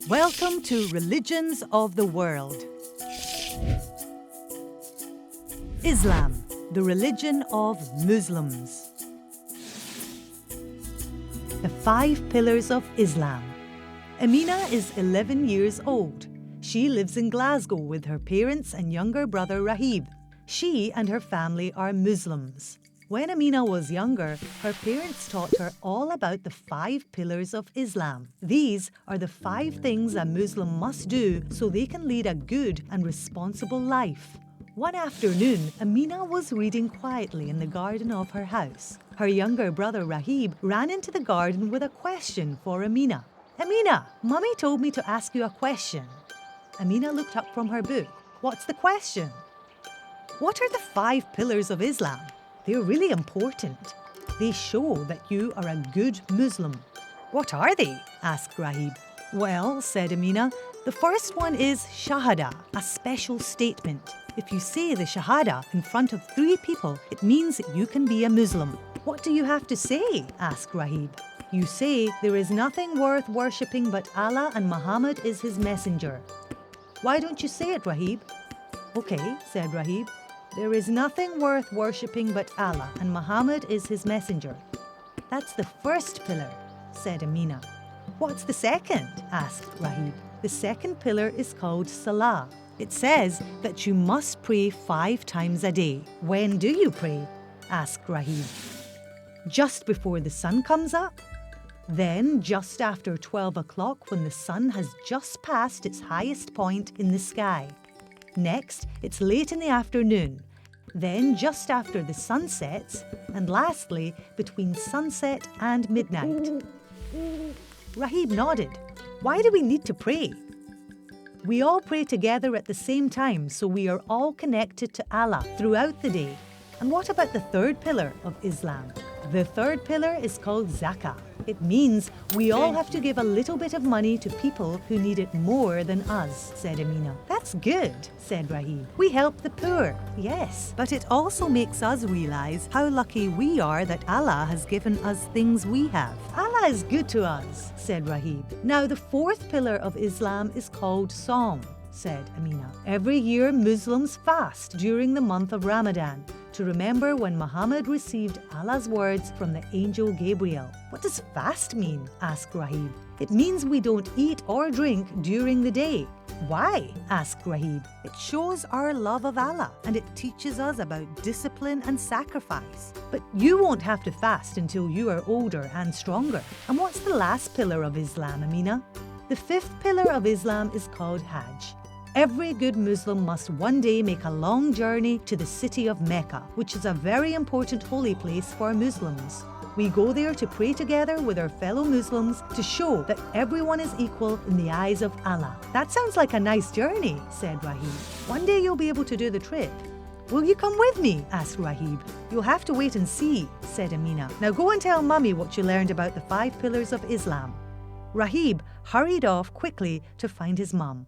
Welcome to Religions of the World. Islam, the religion of Muslims. The 5 pillars of Islam. Amina is 11 years old. She lives in Glasgow with her parents and younger brother Rahib. She and her family are Muslims. When Amina was younger, her parents taught her all about the 5 pillars of Islam. These are the 5 things a Muslim must do so they can lead a good and responsible life. One afternoon, Amina was reading quietly in the garden of her house. Her younger brother Rahib ran into the garden with a question for Amina. "Amina, Mummy told me to ask you a question." Amina looked up from her book. "What's the question?" "What are the 5 pillars of Islam? They're really important. They show that you are a good Muslim." "What are they?" asked Rahib. "Well," said Amina, "the first one is Shahada, a special statement. If you say the Shahada in front of 3 people, it means that you can be a Muslim." "What do you have to say?" asked Rahib. "You say there is nothing worth worshipping but Allah and Muhammad is his messenger." "Why don't you say it, Rahib?" "Okay," said Rahib. "There is nothing worth worshipping but Allah, and Muhammad is his messenger." "That's the first pillar," said Amina. "What's the second?" asked Rahib. "The second pillar is called Salah. It says that you must pray 5 times a day." "When do you pray?" asked Rahib. "Just before the sun comes up. Then just after 12 o'clock when the sun has just passed its highest point in the sky. Next, it's late in the afternoon. Then just after the sun sets. And lastly, between sunset and midnight." Rahib nodded. "Why do we need to pray?" "We all pray together at the same time, so we are all connected to Allah throughout the day." "And what about the 3rd pillar of Islam?" "The 3rd pillar is called Zakah. It means we all have to give a little bit of money to people who need it more than us," said Amina. "That's good," said Rahib. "We help the poor." "Yes, but it also makes us realize how lucky we are that Allah has given us things we have." "Allah is good to us," said Rahib. "Now the 4th pillar of Islam is called Sawm," said Amina. "Every year Muslims fast during the month of Ramadan to remember when Muhammad received Allah's words from the angel Gabriel." "What does fast mean?" asked Rahib. "It means we don't eat or drink during the day." "Why?" asked Rahib. "It shows our love of Allah and it teaches us about discipline and sacrifice. But you won't have to fast until you are older and stronger." "And what's the last pillar of Islam, Amina?" "The 5th pillar of Islam is called Hajj. Every good Muslim must one day make a long journey to the city of Mecca, which is a very important holy place for Muslims. We go there to pray together with our fellow Muslims to show that everyone is equal in the eyes of Allah." "That sounds like a nice journey," said Rahib. "One day you'll be able to do the trip." "Will you come with me?" asked Rahib. "You'll have to wait and see," said Amina. "Now go and tell Mummy what you learned about the 5 pillars of Islam." Rahib hurried off quickly to find his mum.